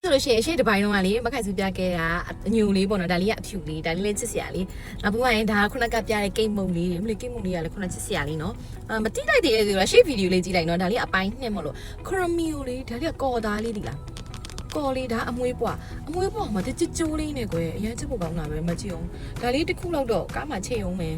ဆိုလို့ရှိရင်ရှေ့တစ်ပိုင်းလုံးကလေမခိုင်စုပြခဲ့တာအညူလေးပေါ့နော်ဒါလေးကအဖြူလေးဒါလေးလေးချစ်စရာလေးနောက်ပြီးရင်ဒါခုနကပြတဲ့ကိတ်မုံလေးမလေးကိတ်မုံလေးကလည်းခုနချစ်စရာလေးနော်မတိလိုက်သေးတယ်ဆိုတော့ရှေ့ဗီဒီယိုလေးကြည့်လိုက်နော်ဒါလေးအပိုင်းနှစ်မလို့ခရမီယိုလေးဒါလေးကကော်သားလေးဒီလားကော်လေးဒါအမွေးပွားမှာတကြိုးလေးနဲ့ကွယ်အရင်ချက်ဖို့ကောင်းတာပဲမကြည့်အောင်ဒါလေးတစ်ခုလောက်တော့ကားမှာချိန်အောင်မယ်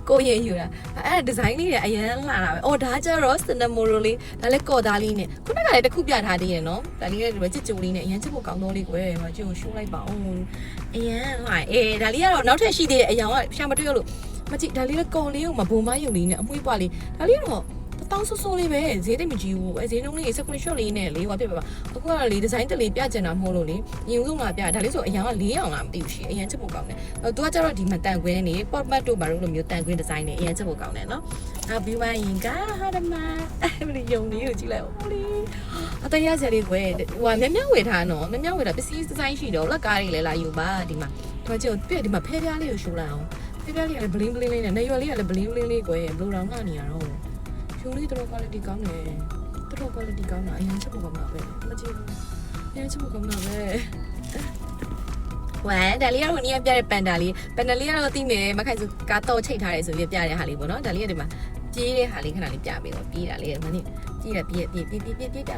ကိုရင်ယူတာအဲ့ဒီဇိုင်းလေးတွေအရင်လာတာပဲအော်ဒါကျတော့စနမိုရိုလေးဒါလည်းကော်သားလေးနဲ့ခုနကလည်းတစ်ခုပြထားသေးရနော်ဒါလေးလည်းကြိုးလေးနဲ့အရင်ချက်ဖို့ကောင်းတော့လေးကွယ်မကြည့်အောင်ရှိုးလိုက်ပါအောင်အရင်ဟာဒါလေးကတော့နောက်ထပ်ရှိသေးတယ်အရင်ကရှာမတွေ့ရလို့မကြည့်ဒါလေးလည်းကော်လေးကိုမဘုံမယုံလေးနဲ့အမွေးပွားလေးဒါလေးတော့တောင်းဆိုးလေးပဲဈေးတိတ်မကြီးဘူးဈေးနှုန်းလေးစကွန်ရှော့လေးနဲ့လေးဟောဖြစ်ပါအခုကလေဒီဇိုင်းတလေးပြကျင်တာမဟုတ်လို့လေရင်ဦးဆုံးလာပြဒါလေးဆိုအရင်က4အောင်လားမသိဘူးရှိအရင်ချက်ဖို့ကောင်းတယ်သူကကျတော့ဒီမတန်ခွင်းနေပေါ့မတ်တို့ဘာလို့လိုမျိုးတန်ခွင်းဒီဇိုင်းနဲ့အရင်ချက်ဖို့ကောင်းတယ်နော်နောက်ပြီးမှရင်ကဟာဒမအဲ့ဒီယုံလေးကိုကြည့်လိုက်ဦးလေအတရစလေးကွယ်ဟိုကမြဝေထားနော်မြဝေထားပစ္စည်းဒီဇိုင်းရှိတော့လက်ကားတွေလည်းလာယူပါဒီမှာတော့ကျပြဒီမှာဖဲပြားလေးကိုရှိုးလိုက်အောင်ဖဲပြားလေးကလည်းဘလင်းဘလင်းလေးနဲ့နေရွယ်လေးကလည်းဘလင်းဘလင်းလေးကွယ်ဘလိုတောင်ကနေရတော့ကျိုးလေးတော် quality ကောင်းတယ်တော် quality ကောင်းတာအရင်ချက်ဖို့ကောင်းတာပဲမကြည့်ဘူးအရင်ချက်ဖို့ကောင်းတာပဲဝမ်ဒါလေးကတော့နီးပြတဲ့ပန်ဒါလေးကတော့သိမယ်မခိုင်စုကားတော့ချိတ်ထားတယ်ဆိုပြီးပြတဲ့ဟာလေးပေါ့နော်ဒါလေးကဒီမှာပြေးတဲ့ဟာလေးခဏလေးပြပေးတော့ပြေးတာလေးမနေ့ပြေးပြ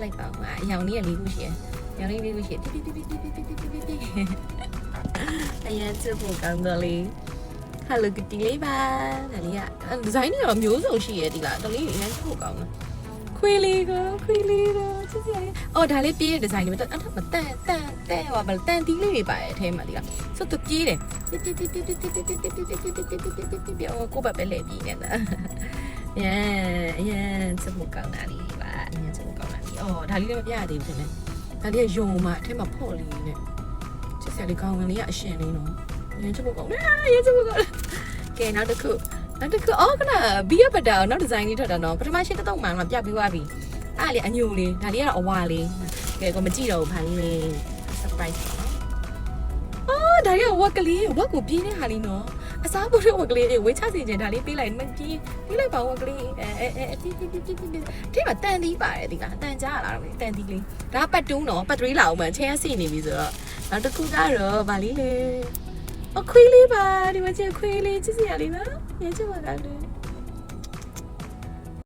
လိုက်ပါဦးအရောင်လေးက၄ခုရှိရအရောင်လေး၄ခုရှိပြေးအရင်ချက်ဖို့ကောင်းတယ်လေးHello Kitty လေးပါဒါလေးကဒီဇိုင်းတွေတော့မျိုးစုံရှိရဒီလားတလေးအရင်ချက်ဖို့ကောင်းလားခွေးလေးတော့ချစ်စရာလေးအော်ဒါလေးပြေးတဲ့ဒီဇိုင်းတွေအဲ့ဒါမတန်ဟောတန်တီးလေးတွေပါရဲ့အထဲမှာဒီလားဆိုတော့ပြေးတယ်ကိုဘပဲလေပြေးနေတာအရင်ချက်ဖို့ကောင်းတာလေးပါအရင်ချက်ဖို့ကောင်းတာလေးအော်ဒါလေးလည်းမပြရသေးဘူးထင်တယ်ဒါလေးကယုံမှာအထဲမှာဖော့လေးနဲ့ချစ်စရာလေးကောင်းဝင်လေးကအရှင်လေးနော်ရင်းချက်ဖို့ကောင်းရင်းချက်ဖို့ကောင်းကဲနောက်တစ်ခုအော်ခဏဘီယပတာနောက်ဒီဇိုင်းလေးထွက်တာနော်ပထမရှိတော့မှပြပြီးသွားပြီအဲ့လေအညိုလေးဒါလေးကတော့အဝါလေးကဲကိုမကြည့်တော့ဘူးဖာလေး surprise ပါနော်အော်ဒါလေးကဝက်ကလေးဝက်ကိုပြေးတဲ့ဟာလေးနော်အစားဖို့ဝက်ကလေးဝေးချစီခြင်းဒါလေးပေးလိုက်မပြေးလိုက်ပါဝက်ကလေးပြေးဒီမှာတန်သီးပါတယ်ဒီကတန်ကြားလာတော့တန်သီးလေးဒါပတ်တူးနော်ပတ်3လာအောင်မှချဲစီနေပြီဆိုတော့နောက်တစ်ခုကတော့ဗာလေးလေခွေးလေးပါဒီမှာကျခွေးလေးချစ်စရာလေးနော်ညချစ်ပါလား